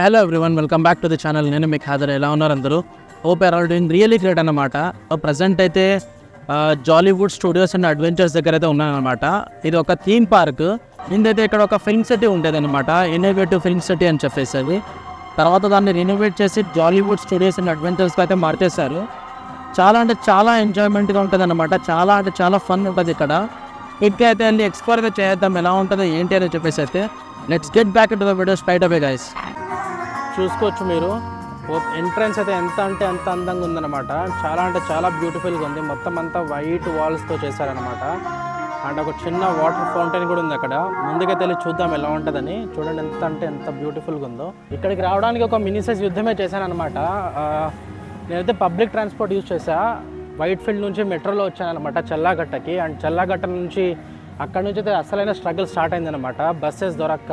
Hello everyone, welcome back to the channel. నేను మీకు హాజరు. ఎలా ఉన్నారు అందరూ? Hope are all doing really great అన్నమాట. ప్రజెంట్ అయితే జాలీవుడ్ స్టూడియోస్ అండ్ అడ్వెంచర్స్ దగ్గర అయితే ఉన్నానమాట. ఇది ఒక థీమ్ పార్క్. ఇందైతే ఇక్కడ ఒక ఫిల్మ్ సిటీ ఉండేది అనమాట, ఇన్నోవేటివ్ ఫిల్మ్ సిటీ అని చెప్పేసి. అది తర్వాత దాన్ని రినోవేట్ చేసి జాలీవుడ్ స్టూడియోస్ అండ్ అడ్వెంచర్స్కి అయితే మార్చేశారు. చాలా అంటే చాలా ఎంజాయ్మెంట్గా ఉంటుంది అనమాట. చాలా అంటే చాలా ఫన్ ఉంటుంది ఇక్కడ. ఇంకా అయితే వెళ్ళి ఎక్స్ప్లోర్ అయితే చేద్దాం, ఎలా ఉంటుందో ఏంటి అని చెప్పేసి. అయితే let's get back to the video straight away guys. చూసుకోవచ్చు మీరు, ఎంట్రన్స్ అయితే ఎంత అంటే అంత అందంగా ఉందన్నమాట. చాలా అంటే చాలా బ్యూటిఫుల్గా ఉంది. మొత్తం అంతా వైట్ వాల్స్తో చేశారనమాట. అండ్ ఒక చిన్న వాటర్ ఫౌంటైన్ కూడా ఉంది అక్కడ. ముందుకైతే వెళ్ళి చూద్దాం ఎలా ఉంటుందని. చూడండి ఎంత అంటే ఎంత బ్యూటిఫుల్గా ఉందో. ఇక్కడికి రావడానికి ఒక మినీ సైజ్ యుద్ధమే చేశాను అనమాట. నేనైతే పబ్లిక్ ట్రాన్స్పోర్ట్ యూజ్ చేశా. వైట్ ఫీల్డ్ నుంచి మెట్రోలో వచ్చాను అనమాట చల్లాగట్టకి. అండ్ చల్లాగట్ట నుంచి అక్కడ నుంచి అయితే అసలైన స్ట్రగుల్ స్టార్ట్ అయిందనమాట. బస్సెస్ దొరక్క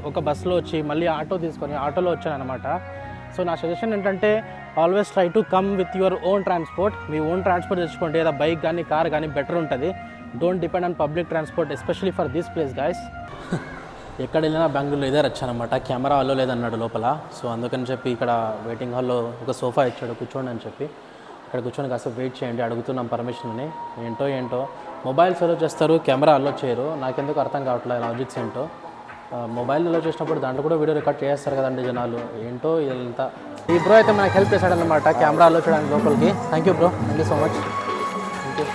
ఒక బస్సులో వచ్చి మళ్ళీ ఆటో తీసుకొని ఆటోలో వచ్చాను అనమాట. సో నా సజెషన్ ఏంటంటే always try to come with your own transport. Me own transport తెచ్చుకోండి, లేదా బైక్ కానీ కార్ కానీ బెటర్ ఉంటుంది. Don't depend on public transport, especially for this place guys. ఎక్కడ వెళ్ళినా బెంగళూరులో ఇదే వచ్చానమాట. కెమెరా హాల్లో లేదన్నాడు లోపల. సో అందుకని చెప్పి ఇక్కడ వెయిటింగ్ హాల్లో ఒక సోఫా ఇచ్చాడు, కూర్చోండి అని చెప్పి. ఇక్కడ కూర్చొని కాసేపు వెయిట్ చేయండి, అడుగుతున్నాం పర్మిషన్ని. ఏంటో మొబైల్స్ అలో చేస్తారు, కెమెరా అలో చేయరు. నాకెందుకు అర్థం కావట్లేదు లాజిక్స్ ఏంటో. మొబైల్ అలో చేసినప్పుడు దాంట్లో కూడా వీడియో రికార్డ్ చేస్తారు కదండి జనాలు. ఏంటో ఇదంతా. ఈ బ్రో అయితే మనకు హెల్ప్ చేశాడనమాట కెమెరా అలో చేయడానికి లోపలికి. Thank you bro, thank you so much. Thank you.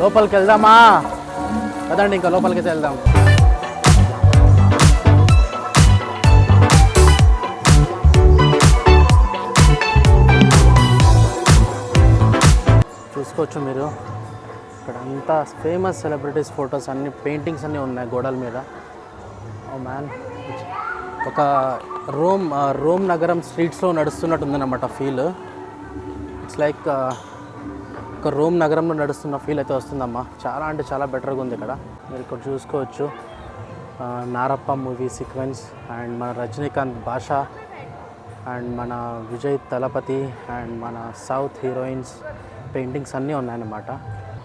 లోపలికి వెళ్దామా? కదండి, ఇంకా లోపలికి వెళ్దాం. చూసుకోవచ్చు మీరు, ఇక్కడ అంతా ఫేమస్ సెలబ్రిటీస్ ఫొటోస్ అన్ని, పెయింటింగ్స్ అన్నీ ఉన్నాయి గోడల మీద. ఓ మ్యాన్, ఒక రోమ్ నగరం స్ట్రీట్స్లో నడుస్తున్నట్టు ఉందన్నమాట ఫీల్. ఇట్స్ లైక్ ఒక రోమ్ నగరంలో నడుస్తున్న ఫీల్ అయితే వస్తుందమ్మా. చాలా అంటే చాలా బెటర్గా ఉంది ఇక్కడ. మీరు ఇక్కడ చూసుకోవచ్చు నారప్ప మూవీ సీక్వెన్స్, అండ్ మన రజనీకాంత్ భాష, అండ్ మన విజయ్ తలపతి, అండ్ మన సౌత్ హీరోయిన్స్ పెయింటింగ్స్ అన్నీ ఉన్నాయన్నమాట.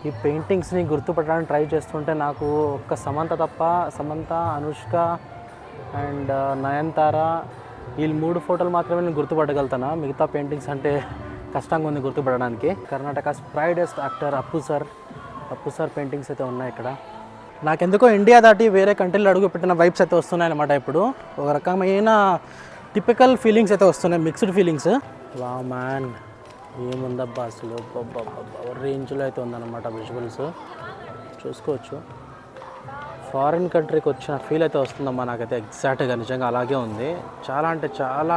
ఈ పెయింటింగ్స్ని గుర్తుపట్టడానికి ట్రై చేస్తుంటే నాకు ఒక్క సమంత, అనుష్క అండ్ నయనతార, వీళ్ళు 3 ఫోటోలు మాత్రమే నేను గుర్తుపట్టగలుగుతాను. మిగతా పెయింటింగ్స్ అంటే కష్టంగా ఉంది గుర్తుపడడానికి. కర్ణాటక ప్రైడెస్ట్ యాక్టర్ అప్పు సార్ పెయింటింగ్స్ అయితే ఉన్నాయి ఇక్కడ. నాకెందుకో ఇండియా దాటి వేరే కంట్రీలో అడుగు పెట్టిన వైబ్స్ అయితే వస్తున్నాయి అన్నమాట. ఇప్పుడు ఒక రకమైన టిపికల్ ఫీలింగ్స్ అయితే వస్తున్నాయి, మిక్స్డ్ ఫీలింగ్స్. వావ్ మ్యాన్, ఏముందబ్బా అసలు, రేంజ్లో అయితే ఉందన్నమాట విజువల్స్. చూసుకోవచ్చు, ఫారిన్ కంట్రీకి వచ్చిన ఫీల్ అయితే వస్తుందమ్మా నాకైతే. ఎగ్జాక్ట్గా నిజంగా అలాగే ఉంది. చాలా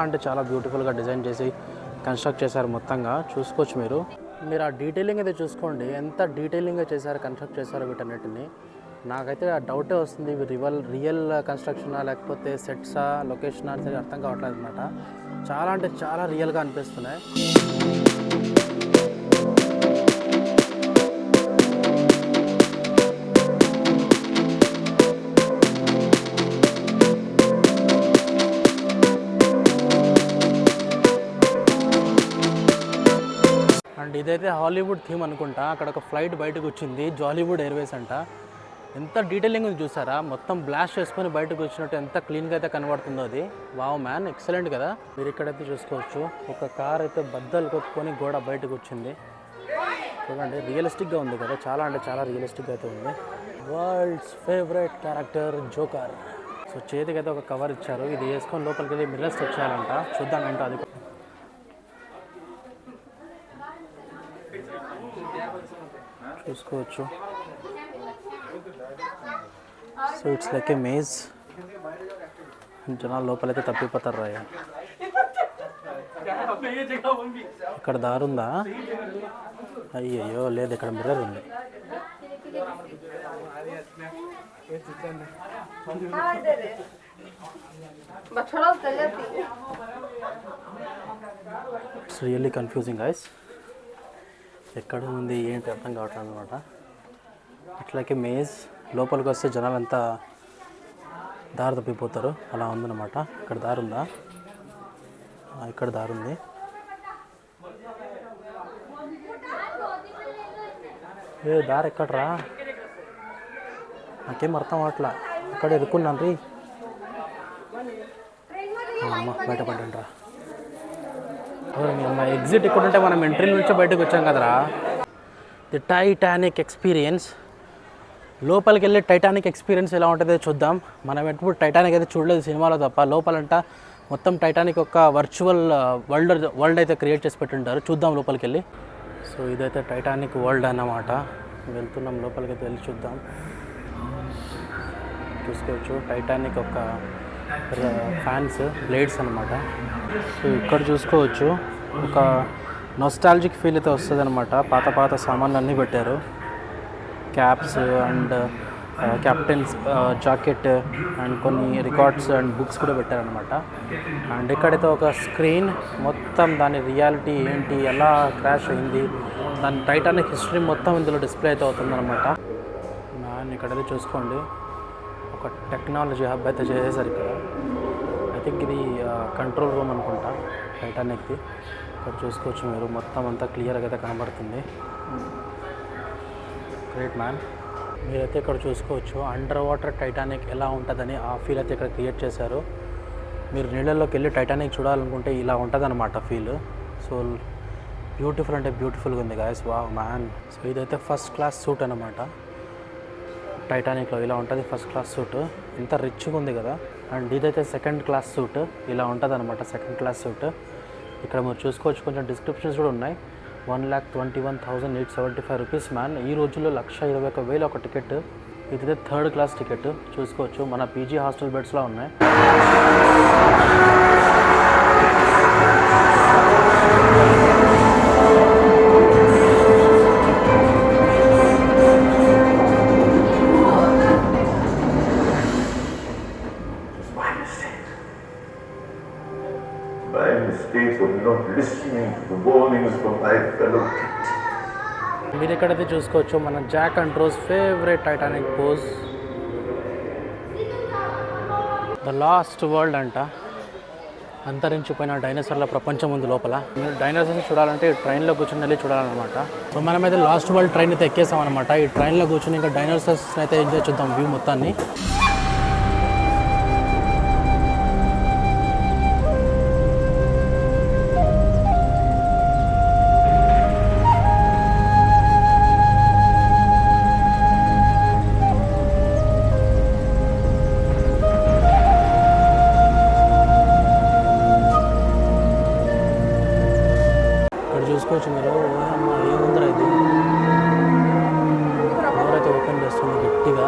అంటే చాలా బ్యూటిఫుల్గా డిజైన్ చేసి కన్స్ట్రక్ట్ చేశారు మొత్తంగా. చూసుకోవచ్చు మీరు ఆ డీటెయిలింగ్ అయితే చూసుకోండి, ఎంత డీటెయిలింగ్గా చేశారు, కన్స్ట్రక్ట్ చేశారు వీటన్నిటిని. నాకైతే ఆ డౌటే వస్తుంది, ఇవి రియల్ కన్స్ట్రక్షనా లేకపోతే సెట్సా, లొకేషనా అని అర్థం కావట్లేదు అనమాట. చాలా అంటే చాలా రియల్గా అనిపిస్తున్నాయి. అండ్ ఇదైతే హాలీవుడ్ థీమ్ అనుకుంటా. అక్కడ ఒక ఫ్లైట్ బయటకు వచ్చింది, జాలీవుడ్ ఎయిర్వేస్ అంట. ఎంత డీటెయిలింగ్ ఉంది చూసారా, మొత్తం బ్లాస్ట్ చేసుకొని బయటకు వచ్చినట్టు ఎంత క్లీన్గా అయితే కనబడుతుందో అది. వావ్ మ్యాన్, ఎక్సలెంట్ కదా. మీరు ఇక్కడైతే చూసుకోవచ్చు, ఒక కార్ అయితే బద్దలు కొట్టుకొని గోడ బయటకు వచ్చింది. చూడండి, రియలిస్టిక్గా ఉంది కదా, చాలా అంటే చాలా రియలిస్టిక్గా అయితే ఉంది. World's favourite character joker. So చేతికి అయితే ఒక కవర్ ఇచ్చారు, ఇది వేసుకొని లోపలికి వెళ్ళి మిర్రర్స్ తెచ్చేయాలంట. చూద్దాం ఏంటో అది. చూసుకోవచ్చు, so it's like a maze. జనాలు లోపలైతే తప్పిపోతారు రాయ. ఇక్కడ దారుందా? అయ్యయ్యో లేదు, ఇక్కడ మిర్రర్ ఉంది. It's really confusing, guys. ఎక్కడ ఉంది ఏంటి అర్థం కావట్లేదు అనమాట. ఇట్లాగే మేజ్ లోపలికి వస్తే జనాలంతా దారి తప్పిపోతారు, అలా ఉందన్నమాట. ఇక్కడ దారి ఉందా? ఇక్కడ దారి ఉంది. దారి ఎక్కడరా? నాకేం అర్థం అవట్లా. అక్కడ ఎదుర్కొన్నాను రీ. అమ్మ బయటపడ్డాను రా. మా ఎగ్జిట్ ఇక్కడ ఉంటే మనం ఎంట్రీ నుంచి బయటకు వచ్చాం కదరా. The Titanic experience. లోపలికి వెళ్ళి టైటానిక్ ఎక్స్పీరియన్స్ ఎలా ఉంటుందో చూద్దాం. మనం ఎప్పుడు టైటానిక్ అయితే చూడలేదు సినిమాలో తప్ప. లోపలంట మొత్తం టైటానిక్ ఒక వర్చువల్ వరల్డ్ అయితే క్రియేట్ చేసి పెట్టుంటారు. చూద్దాం లోపలికి వెళ్ళి. సో ఇదైతే టైటానిక్ వరల్డ్ అన్నమాట. వెళ్తున్నాం లోపలికి అయితే వెళ్ళి చూద్దాం. చూసుకోవచ్చు టైటానిక్ ఒక ఫ్యాన్స్ బ్లేడ్స్ అనమాట. సో ఇక్కడ చూసుకోవచ్చు ఒక నొస్టాలజిక్ ఫీల్ అయితే వస్తుంది అనమాట. పాత సామాన్లు అన్నీ పెట్టారు. Caps and captains jacket and కొన్ని రికార్డ్స్ అండ్ బుక్స్ కూడా పెట్టారనమాట. అండ్ ఇక్కడైతే ఒక స్క్రీన్ మొత్తం దాని రియాలిటీ ఏంటి, ఎలా క్రాష్ అయింది, దాని టైటానిక్ హిస్టరీ మొత్తం ఇందులో డిస్ప్లే అయితే అవుతుందన్నమాట. ఇక్కడైతే చూసుకోండి ఒక టెక్నాలజీ హబ్ అయితే చేసేసారు ఇక్కడ. ఐ థింక్ ఇది కంట్రోల్ రూమ్ అనుకుంటా టైటానిక్ది. ఇక్కడ చూసుకోవచ్చు మీరు మొత్తం అంతా క్లియర్గా అయితే కనబడుతుంది. Great man. మీరైతే ఇక్కడ చూసుకోవచ్చు అండర్ వాటర్ టైటానిక్ ఎలా ఉంటుందని ఆ ఫీల్ అయితే ఇక్కడ క్రియేట్ చేశారు. మీరు నీళ్ళల్లోకి వెళ్ళి టైటానిక్ చూడాలనుకుంటే ఇలా ఉంటుంది అనమాట ఫీల్. సో బ్యూటిఫుల్ అంటే బ్యూటిఫుల్గా ఉంది గాయస్. Wow man. సో ఇదైతే ఫస్ట్ క్లాస్ సూట్ అనమాట. టైటానిక్లో ఇలా ఉంటుంది ఫస్ట్ క్లాస్ సూట్. ఇంత రిచ్గా ఉంది కదా. అండ్ ఇదైతే సెకండ్ క్లాస్ సూట్. ఇలా ఉంటుంది అనమాట సెకండ్ క్లాస్ సూట్. ఇక్కడ మీరు చూసుకోవచ్చు కొంచెం డిస్క్రిప్షన్స్ కూడా ఉన్నాయి. 1,21,875 రూపీస్ మ్యాన్. ఈ రోజుల్లో 1,21,000 ఒక టికెట్. ఇదైతే థర్డ్ క్లాస్ టికెట్. చూసుకోవచ్చు మన పీజీ హాస్టల్ బెడ్స్లో ఉన్నాయి. మీరు ఎక్కడైతే చూసుకోవచ్చు మన Jack and rose favourite Titanic pose. The last world అంట. అంతరించిపోయిన డైనోసార్ల ప్రపంచం ఉంది లోపల. మీరు డైనోసార్స్ చూడాలంటే ఈ ట్రైన్లో కూర్చొని వెళ్ళి చూడాలన్నమాట. సో మనమైతే లాస్ట్ వరల్డ్ ట్రైన్ అయితే ఎక్కేసాం అనమాట. ఈ ట్రైన్లో కూర్చొని ఇంకా డైనోసార్స్ అయితే ఎంజాయ్ చూద్దాం వ్యూ మొత్తాన్ని. చూసుకోవచ్చు మీరు. ఏముందరా ఇది? ఎవరైతే ఓపెన్ చేస్తుంది గట్టిగా.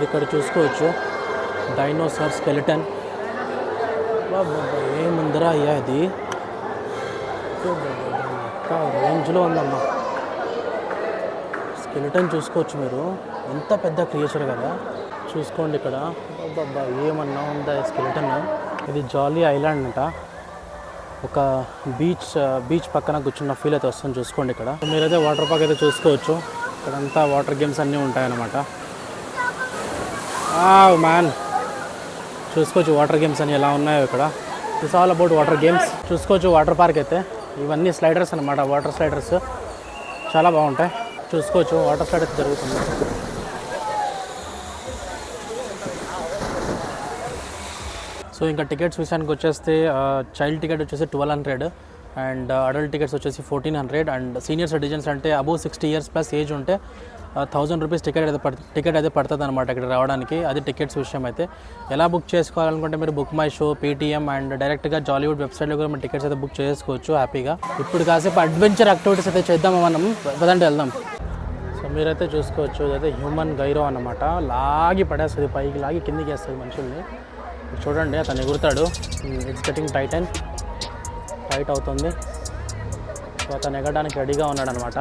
ఇక్కడ చూసుకోవచ్చు డైనోసార్ స్కెలిటన్. ఏముందరా అయ్యా ఇది? రేంజ్లో ఉందమ్మా స్కెలిటన్. చూసుకోవచ్చు మీరు ఎంత పెద్ద క్రియేచర్ కదా. చూసుకోండి ఇక్కడ. బాబా ఏమన్నా ఉందా స్కెలిటన్. ఇది జాలీ ఐలాండ్ అంట. ఒక బీచ్ పక్కన కూర్చున్న ఫీల్ అయితే వస్తుంది. చూసుకోండి ఇక్కడ. మీరైతే వాటర్ పార్క్ అయితే చూసుకోవచ్చు. ఇక్కడంతా వాటర్ గేమ్స్ అన్నీ ఉంటాయన్నమాట. మ్యాన్ చూసుకోవచ్చు వాటర్ గేమ్స్ అని ఎలా ఉన్నాయో ఇక్కడ. It's all about water games. చూసుకోవచ్చు వాటర్ పార్క్ అయితే ఇవన్నీ స్లైడర్స్ అనమాట. వాటర్ స్లైడర్స్ చాలా బాగుంటాయి. చూసుకోవచ్చు వాటర్ స్లైడ్ అయితే జరుగుతుంది. సో ఇంకా టికెట్స్ విషయానికి వచ్చేస్తే చైల్డ్ టికెట్ వచ్చేసి 1,200 అండ్ అడల్ట్ టికెట్స్ వచ్చేసి 1,400 అండ్ సీనియర్ సిటిజన్స్ అంటే అబోవ్ 60 years ప్లస్ ఏజ్ ఉంటే ₹1000 టికెట్ అయితే పడుతుంది అనమాట ఇక్కడ రావడానికి. అది టికెట్స్ విషయం అయితే. ఎలా బుక్ చేసుకోవాలనుకుంటే మీరు book my show, Paytm and డైరెక్ట్గా జాలీవుడ్ వెబ్సైట్లో కూడా మీరు టికెట్స్ అయితే బుక్ చేసుకోవచ్చు హ్యాపీగా. ఇప్పుడు కాసేపు అడ్వెంచర్ యాక్టివిటీస్ అయితే చేద్దాం మనం, పదండి వెళ్దాం. సో మీరైతే చూసుకోవచ్చు, ఇదైతే హ్యూమన్ గైరో అన్నమాట. లాగి పడేస్తుంది, పైకి లాగి కిందికి వేస్తుంది మనుషుల్ని. చూడండి అతను ఎగురుతాడు. ఇట్స్ గెటింగ్ టైట్ అవుతుంది. సో అతను ఎగడానికి రెడీగా ఉన్నాడు అనమాట.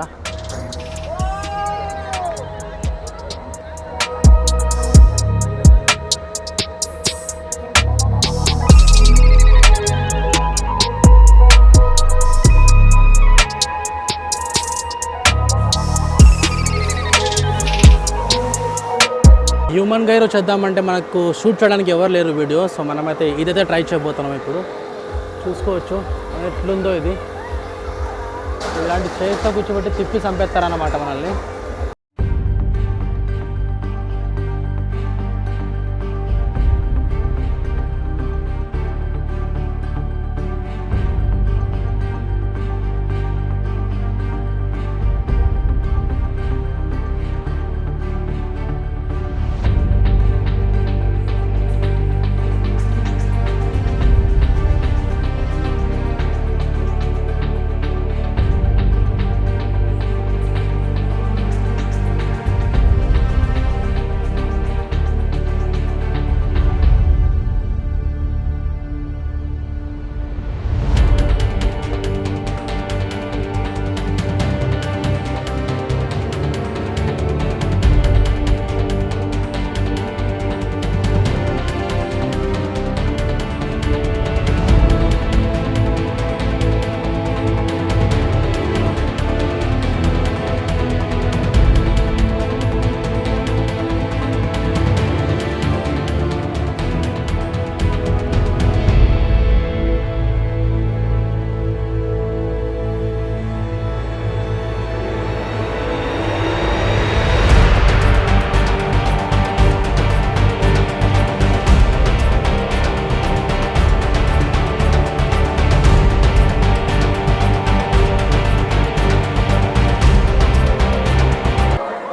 హ్యూమన్ గైరో చేద్దామంటే మనకు షూట్ చేయడానికి ఎవరు లేరు వీడియో. సో మనమైతే ఇదైతే ట్రై చేయబోతున్నాం. ఇప్పుడు చూసుకోవచ్చు ఎట్లుందో ఇది. ఇలాంటి చేతితో కూర్చోబెట్టి తిప్పి చంపేస్తారన్నమాట మనల్ని.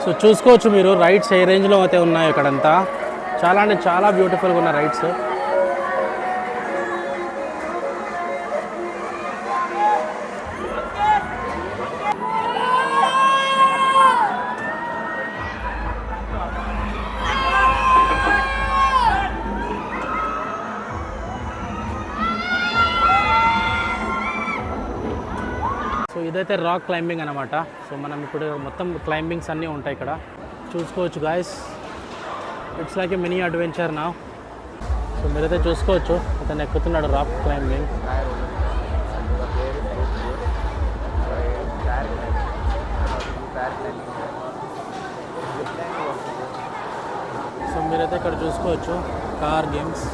సో చూసుకోవచ్చు మీరు, రైడ్స్ ఏ రేంజ్లో అయితే ఉన్నాయి ఇక్కడంతా. చాలా అంటే చాలా బ్యూటిఫుల్గా ఉన్న రైడ్స్. సో ఇదైతే రాక్ క్లైంబింగ్ అనమాట. సో మనం ఇప్పుడు మొత్తం క్లైంబింగ్స్ అన్నీ ఉంటాయి ఇక్కడ. చూసుకోవచ్చు guys, it's like A mini adventure నా. సో మీరైతే చూసుకోవచ్చు అతను ఎక్కుతున్నాడు రాక్ క్లైంబింగ్. సో మీరైతే ఇక్కడ చూసుకోవచ్చు car games.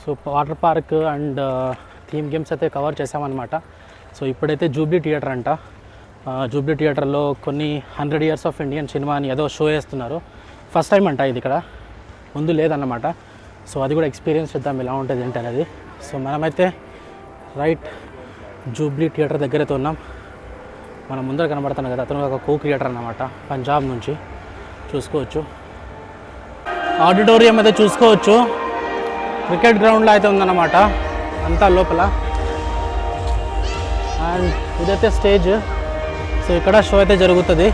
So water park and theme games అయితే కవర్ చేసామన్నమాట. సో ఇప్పుడైతే జూబ్లీ థియేటర్ అంట. జూబ్లీ థియేటర్లో కొన్ని 100 years ఆఫ్ ఇండియన్ సినిమా అని ఏదో షో వేస్తున్నారు. ఫస్ట్ టైం అంట ఇది, ఇక్కడ ముందు లేదన్నమాట. సో అది కూడా ఎక్స్పీరియన్స్ చేద్దాం ఎలా ఉంటుంది ఏంటి అనేది. సో మనమైతే రైట్ జూబ్లీ థియేటర్ దగ్గర అయితే ఉన్నాం. మనం ముందర కనబడుతున్నాం కదా, అతను ఒక కో క్రియేటర్ అన్నమాట, పంజాబ్ నుంచి. చూసుకోవచ్చు ఆడిటోరియం అయితే చూసుకోవచ్చు. క్రికెట్ గ్రౌండ్లో అయితే ఉందన్నమాట అంతా లోపల. అండ్ ఇదైతే స్టేజ్. సో ఇక్కడ షో అయితే జరుగుతుంది.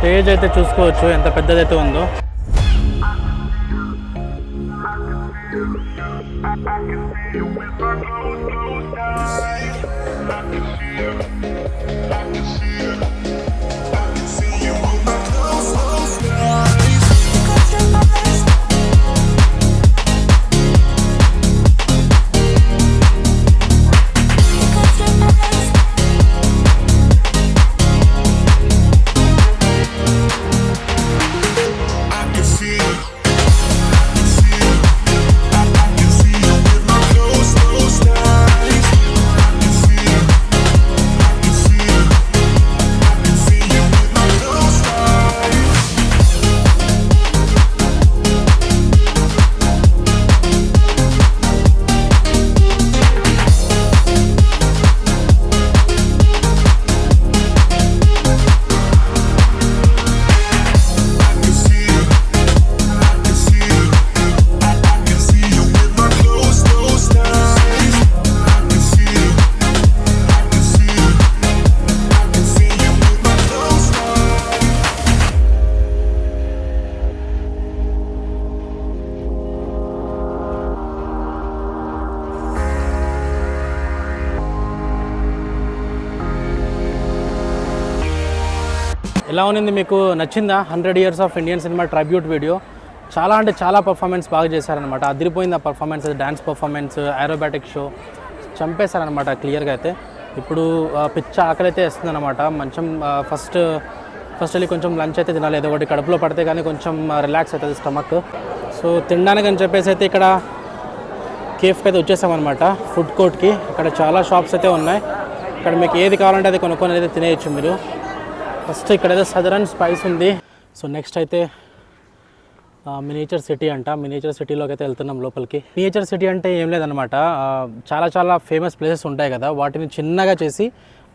స్టేజ్ అయితే చూసుకోవచ్చు ఎంత పెద్దదైతే ఉందో. ఎలా ఉంది, మీకు నచ్చిందా? 100 years of Indian cinema tribute video. చాలా అంటే చాలా పర్ఫార్మెన్స్ బాగా చేశారనమాట. అదిరిపోయింది ఆ performance, dance performance, aerobatic show చంపేశారనమాట క్లియర్గా అయితే. ఇప్పుడు పిచ్చ ఆకలి అయితే వేస్తుందన్నమాట. మంచం ఫస్ట్ వెళ్ళి కొంచెం లంచ్ అయితే తినాలి, ఏదో ఒకటి కడుపులో పడితే కానీ కొంచెం రిలాక్స్ అవుతుంది స్టమక్. సో తినడానికి అని చెప్పేసి అయితే ఇక్కడ కేఫ్కి అయితే వచ్చేసామన్నమాట, ఫుడ్ కోర్ట్కి. ఇక్కడ చాలా షాప్స్ అయితే ఉన్నాయి. ఇక్కడ మీకు ఏది కావాలంటే అది కొనుక్కొని అయితే తినేయచ్చు మీరు. ఫస్ట్ ఇక్కడైతే సదరన్ స్పైస్ ఉంది. సో నెక్స్ట్ అయితే మినియేచర్ సిటీ అంట. మినియేచర్ సిటీలోకి అయితే వెళ్తున్నాం లోపలికి. మినియేచర్ సిటీ అంటే ఏం లేదనమాట, చాలా ఫేమస్ ప్లేసెస్ ఉంటాయి కదా, వాటిని చిన్నగా చేసి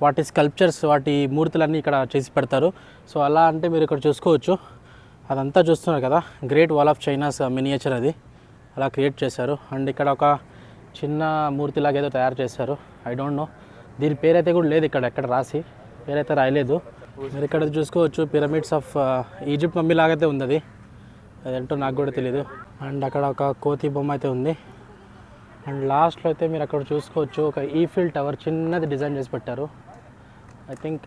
వాటి స్కల్ప్చర్స్, వాటి మూర్తులన్నీ ఇక్కడ చేసి పెడతారు. సో అలా అంటే మీరు ఇక్కడ చూసుకోవచ్చు, అదంతా చూస్తున్నారు కదా, great wall of China's miniature అది అలా క్రియేట్ చేశారు. అండ్ ఇక్కడ ఒక చిన్న మూర్తిలాగా ఏదో తయారు చేశారు. ఐ డోంట్ నో, దీని పేరైతే కూడా లేదు ఇక్కడ, ఎక్కడ రాసి పేరైతే రాయలేదు. మీరు ఇక్కడ చూసుకోవచ్చు, పిరమిడ్స్ ఆఫ్ ఈజిప్ట్ మమ్మీ లాగైతే ఉంది అది, అదేంటో నాకు కూడా తెలియదు. అండ్ అక్కడ ఒక కోతి బొమ్మ అయితే ఉంది. అండ్ లాస్ట్లో అయితే మీరు అక్కడ చూసుకోవచ్చు ఒక ఈఫిల్ టవర్ చిన్నది డిజైన్ చేసి పెట్టారు. ఐ థింక్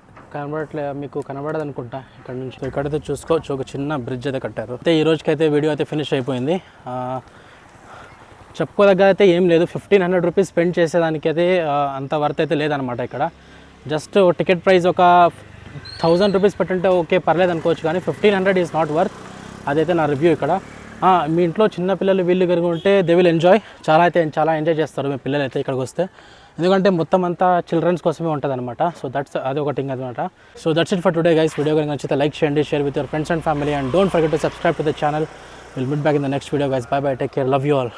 మీకు కనబడదు అనుకుంటా ఇక్కడ నుంచి. ఇక్కడైతే చూసుకోవచ్చు ఒక చిన్న బ్రిడ్జ్ అయితే కట్టారు. అయితే ఈ రోజుకైతే వీడియో అయితే ఫినిష్ అయిపోయింది. చెప్పుకోదగ్గర అయితే ఏం లేదు. 1500 రూపీస్ స్పెండ్ చేసేదానికి అయితే అంత వర్త్ అయితే లేదనమాట. ఇక్కడ జస్ట్ టికెట్ ప్రైస్ ఒక 1000 రూపీస్ పెట్టుంటే ఓకే పర్లేదు అనుకోవచ్చు, కానీ 1500 ఈజ్ నాట్ వర్త్. అదైతే నా రివ్యూ ఇక్కడ. మీ ఇంట్లో చిన్న పిల్లలు వీళ్ళు కనుక ఉంటే దే విల్ ఎంజాయ్, చాలా ఎంజాయ్ చేస్తారు మీ పిల్లలు అయితే ఇక్కడికి వస్తే, ఎందుకంటే మొత్తం అంతా చిల్డ్రన్స్ కోసమే ఉంటుంది అనమాట. సో అది ఒకటి అనమాట. So that's it for today guys. Video కనుక నచ్చితే లైక్ చేయండి, share with your friends and family, and don't forget to subscribe to the channel. Will meet back in the next video guys. By by, take care, love you all.